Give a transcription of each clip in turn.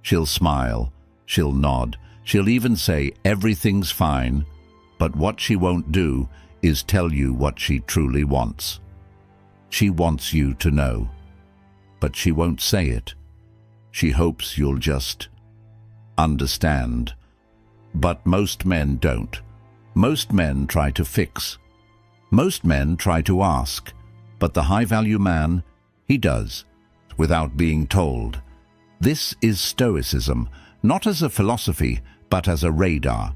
She'll smile, she'll nod, she'll even say everything's fine, but what she won't do is tell you what she truly wants. She wants you to know, but she won't say it. She hopes you'll just understand. But most men don't. Most men try to fix. Most men try to ask, but the high-value man, he does, without being told. This is Stoicism, not as a philosophy, but as a radar.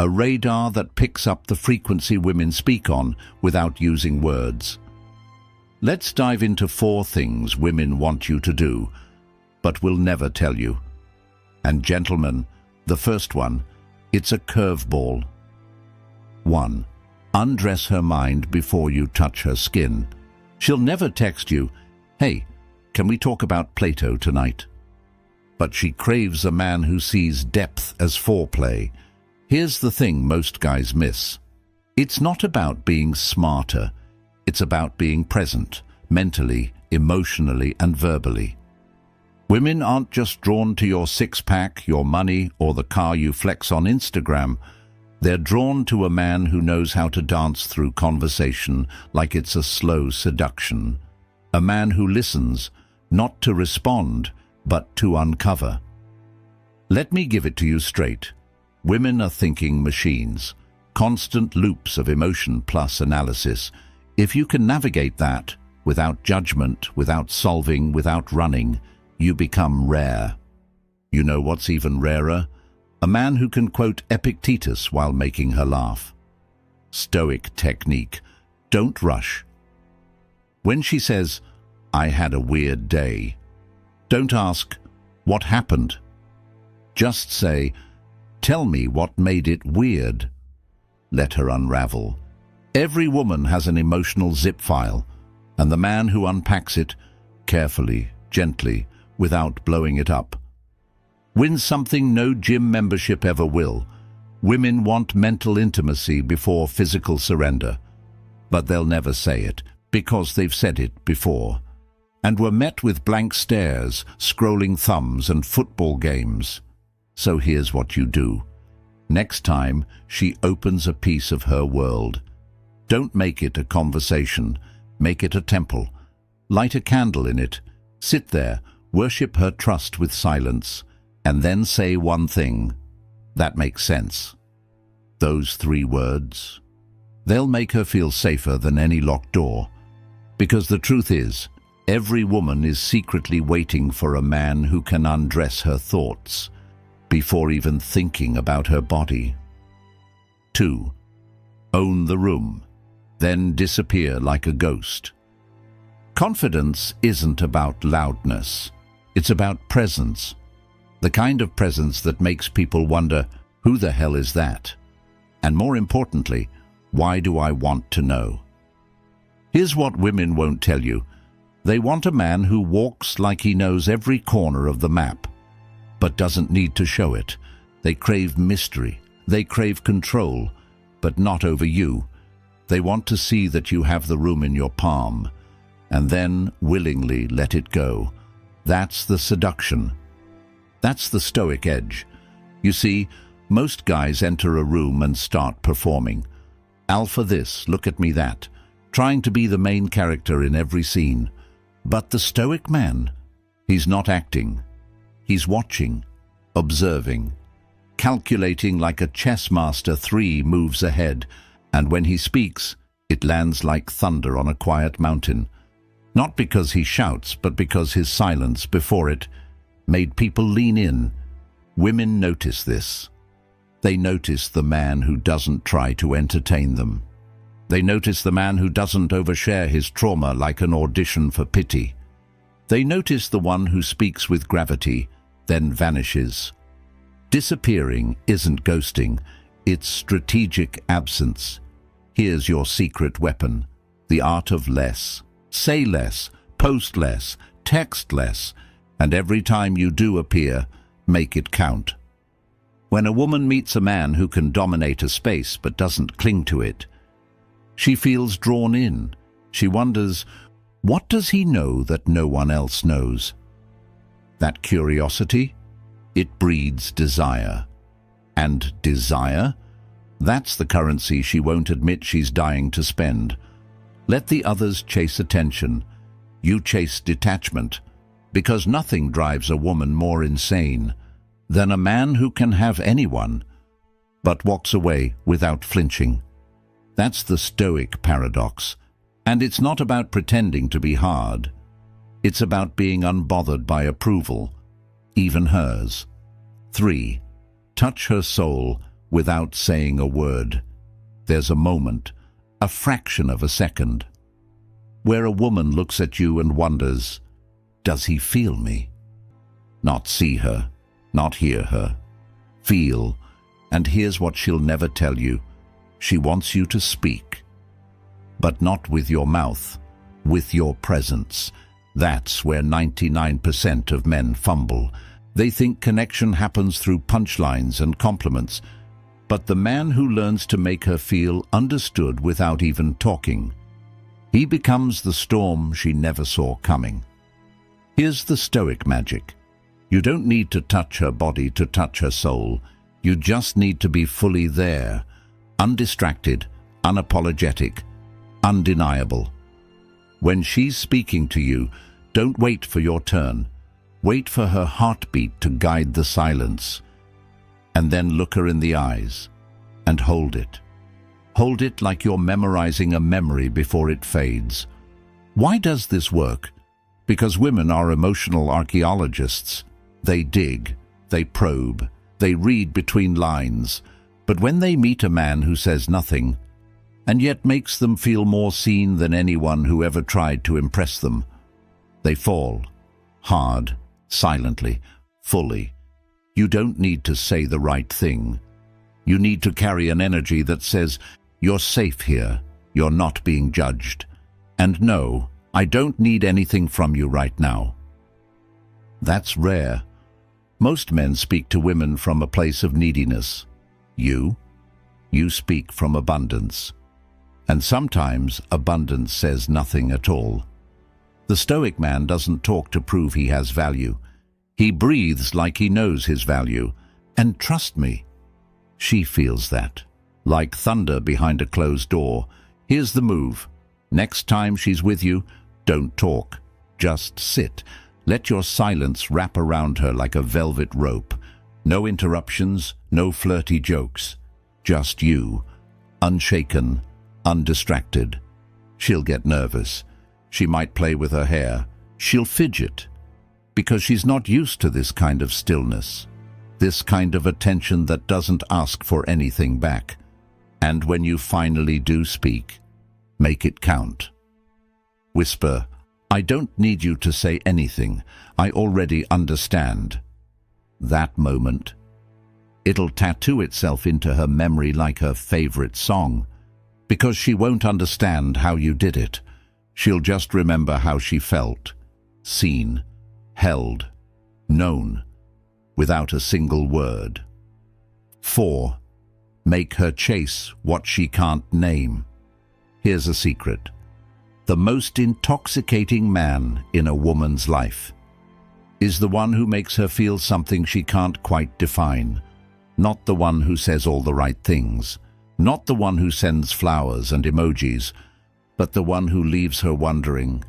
A radar that picks up the frequency women speak on without using words. Let's dive into 4 things women want you to do, but will never tell you. And gentlemen, the first one, it's a curveball. 1. Undress her mind before you touch her skin. She'll never text you, "Hey, can we talk about Plato tonight?" But she craves a man who sees depth as foreplay. Here's the thing most guys miss. It's not about being smarter. It's about being present, mentally, emotionally, and verbally. Women aren't just drawn to your six-pack, your money, or the car you flex on Instagram. They're drawn to a man who knows how to dance through conversation like it's a slow seduction. A man who listens, not to respond, but to uncover. Let me give it to you straight. Women are thinking machines, constant loops of emotion plus analysis. If you can navigate that, without judgment, without solving, without running, you become rare. You know what's even rarer? A man who can quote Epictetus while making her laugh. Stoic technique. Don't rush. When she says, "I had a weird day," don't ask, "What happened?" Just say, "Tell me what made it weird." Let her unravel. Every woman has an emotional zip file, and the man who unpacks it, carefully, gently, without blowing it up, wins something no gym membership ever will. Women want mental intimacy before physical surrender, but they'll never say it, because they've said it before, and were met with blank stares, scrolling thumbs, and football games. So here's what you do. Next time she opens a piece of her world, don't make it a conversation, make it a temple. Light a candle in it, sit there, worship her trust with silence, and then say one thing. That makes sense. Those 3 words. They'll make her feel safer than any locked door. Because the truth is, every woman is secretly waiting for a man who can undress her thoughts before even thinking about her body. 2. Own the room, then disappear like a ghost. Confidence isn't about loudness. It's about presence. The kind of presence that makes people wonder, who the hell is that? And more importantly, why do I want to know? Here's what women won't tell you. They want a man who walks like he knows every corner of the map, but doesn't need to show it. They crave mystery. They crave control, but not over you. They want to see that you have the room in your palm, and then willingly let it go. That's the seduction. That's the Stoic edge. You see, most guys enter a room and start performing. Alpha this, look at me that, trying to be the main character in every scene. But the Stoic man, he's not acting. He's watching, observing, calculating like a chess master 3 moves ahead, and when he speaks, it lands like thunder on a quiet mountain. Not because he shouts, but because his silence before it made people lean in. Women notice this. They notice the man who doesn't try to entertain them. They notice the man who doesn't overshare his trauma like an audition for pity. They notice the one who speaks with gravity, then vanishes. Disappearing isn't ghosting, it's strategic absence. Here's your secret weapon, the art of less. Say less, post less, text less, and every time you do appear, make it count. When a woman meets a man who can dominate a space but doesn't cling to it, she feels drawn in. She wonders, what does he know that no one else knows? That curiosity? It breeds desire. And desire? That's the currency she won't admit she's dying to spend. Let the others chase attention. You chase detachment, because nothing drives a woman more insane than a man who can have anyone, but walks away without flinching. That's the Stoic paradox. And it's not about pretending to be hard. It's about being unbothered by approval, even hers. 3. Touch her soul without saying a word. There's a moment, a fraction of a second, where a woman looks at you and wonders, does he feel me? Not see her, not hear her. Feel, and here's what she'll never tell you. She wants you to speak. But not with your mouth, with your presence. That's where 99% of men fumble. They think connection happens through punchlines and compliments, but the man who learns to make her feel understood without even talking, he becomes the storm she never saw coming. Here's the Stoic magic. You don't need to touch her body to touch her soul. You just need to be fully there, undistracted, unapologetic, undeniable. When she's speaking to you, don't wait for your turn. Wait for her heartbeat to guide the silence. And then look her in the eyes and hold it. Hold it like you're memorizing a memory before it fades. Why does this work? Because women are emotional archaeologists. They dig, they probe, they read between lines. But when they meet a man who says nothing, and yet makes them feel more seen than anyone who ever tried to impress them, they fall, hard, silently, fully. You don't need to say the right thing. You need to carry an energy that says, you're safe here, you're not being judged. And no, I don't need anything from you right now. That's rare. Most men speak to women from a place of neediness. You speak from abundance. And sometimes abundance says nothing at all. The Stoic man doesn't talk to prove he has value. He breathes like he knows his value. And trust me, she feels that. Like thunder behind a closed door. Here's the move. Next time she's with you, don't talk. Just sit. Let your silence wrap around her like a velvet rope. No interruptions, no flirty jokes. Just you, unshaken, undistracted. She'll get nervous. She might play with her hair. She'll fidget, because she's not used to this kind of stillness, this kind of attention that doesn't ask for anything back. And when you finally do speak, make it count. Whisper, I don't need you to say anything. I already understand. That moment, it'll tattoo itself into her memory like her favorite song, because she won't understand how you did it. She'll just remember how she felt, seen, held, known, without a single word. 4. Make her chase what she can't name. Here's a secret. The most intoxicating man in a woman's life is the one who makes her feel something she can't quite define. Not the one who says all the right things, not the one who sends flowers and emojis, but the one who leaves her wondering,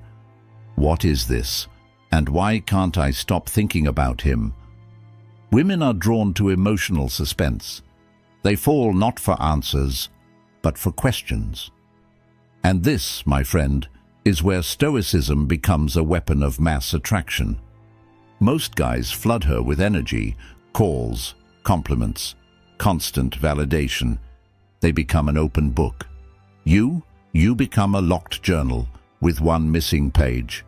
what is this, and why can't I stop thinking about him? Women are drawn to emotional suspense. They fall not for answers, but for questions. And this, my friend, is where Stoicism becomes a weapon of mass attraction. Most guys flood her with energy, calls, compliments, constant validation. They become an open book. You become a locked journal with one missing page.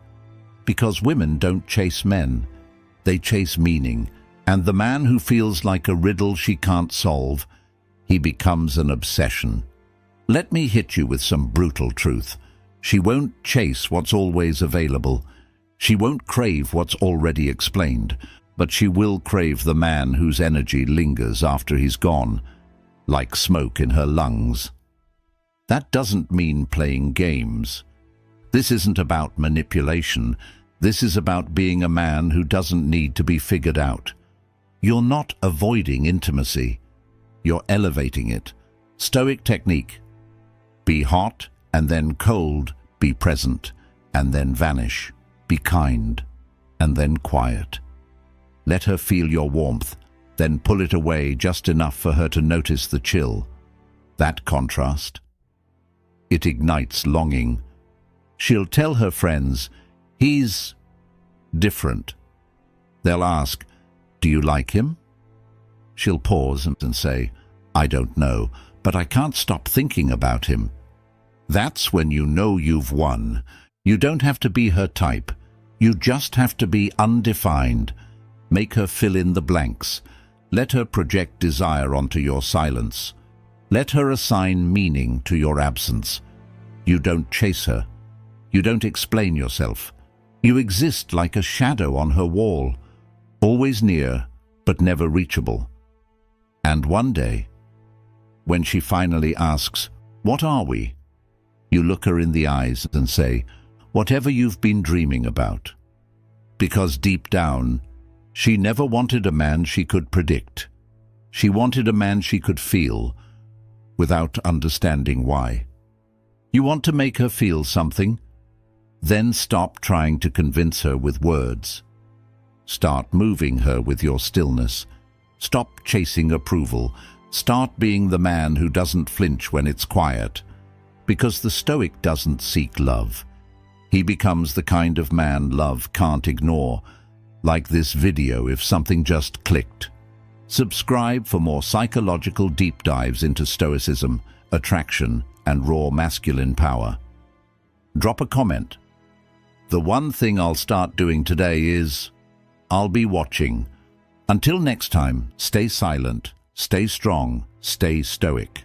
Because women don't chase men, they chase meaning. And the man who feels like a riddle she can't solve, he becomes an obsession. Let me hit you with some brutal truth. She won't chase what's always available. She won't crave what's already explained, but she will crave the man whose energy lingers after he's gone, like smoke in her lungs. That doesn't mean playing games. This isn't about manipulation. This is about being a man who doesn't need to be figured out. You're not avoiding intimacy. You're elevating it. Stoic technique. Be hot and then cold. Be present and then vanish. Be kind and then quiet. Let her feel your warmth, then pull it away just enough for her to notice the chill. That contrast. It ignites longing. She'll tell her friends, he's different. They'll ask, do you like him? She'll pause and say, I don't know, but I can't stop thinking about him. That's when you know you've won. You don't have to be her type. You just have to be undefined. Make her fill in the blanks. Let her project desire onto your silence. Let her assign meaning to your absence. You don't chase her. You don't explain yourself. You exist like a shadow on her wall, always near but never reachable. And one day, when she finally asks, what are we? You look her in the eyes and say, whatever you've been dreaming about. Because deep down, she never wanted a man she could predict. She wanted a man she could feel, without understanding why. You want to make her feel something? Then stop trying to convince her with words. Start moving her with your stillness. Stop chasing approval. Start being the man who doesn't flinch when it's quiet. Because the Stoic doesn't seek love. He becomes the kind of man love can't ignore, like this video if something just clicked. Subscribe for more psychological deep dives into Stoicism, attraction, and raw masculine power. Drop a comment. The one thing I'll start doing today is, I'll be watching. Until next time, stay silent, stay strong, stay stoic.